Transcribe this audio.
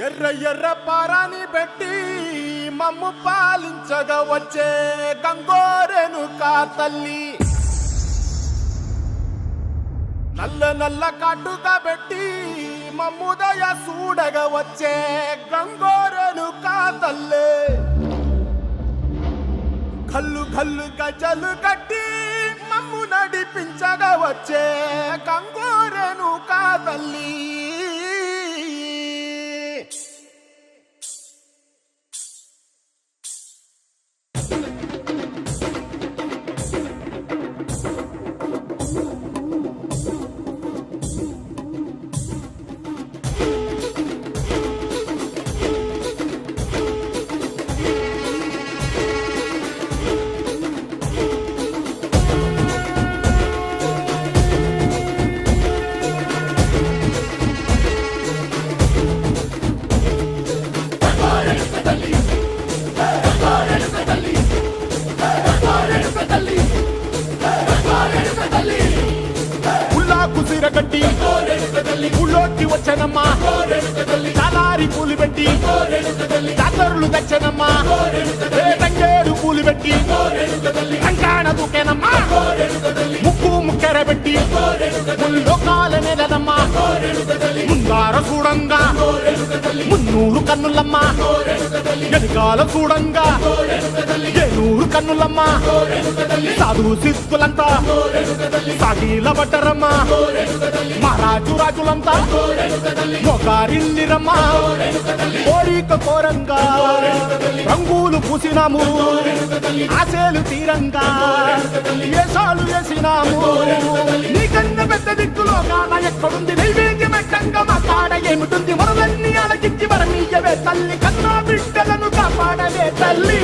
ఎర్ర ఎర్ర పారాని పెట్టి మమ్ము పాలించగా వచ్చే గంగోరెను కా తల్లి, నల్ల నల్ల కాటుగా పెట్టి మమ్ముదయ చూడగా వచ్చే గంగోరెను కా తల్లి, కల్లు కల్లు గజలు కట్టి మమ్ము నడిపించగా వచ్చే గంగోరెను కా తల్లి. కట్టి ఊళ్ళోకి వచ్చనమ్మా, చాలారి పూలు పెట్టి జాతరులు తెచ్చనమ్మా, తంగేడు పూలు పెట్టి కంకాణ దూకేనమ్మా, ముక్కు ముక్కెర పెట్టి ముల్లోకాల నెలనమ్మా, ముందార చూడంగా మున్నూరు కన్నులమ్మా, వెనకాల చూడంగా ఏనూరు కన్నులమ్మా, సాధు సిద్ధులంతా సాగిల బట్టరమ్మా, మహారాజు రాజులంతా మొగారిల్లిరమ్మా, కోరిక కోరంగా రంగులు పూసినాము, ఆశలు తీరంగా వేషాలు వేసినాము, నీకన్నా పెద్ద దిక్కులో కాన ఎక్కడుంది నైవేద్యం ఎట్టంగా మా కాడ ఏమిటుంది, మనలన్నీ అలకించి వరమీయవే తల్లి, కన్నా బిడ్డలను కాపాడవే తల్లి.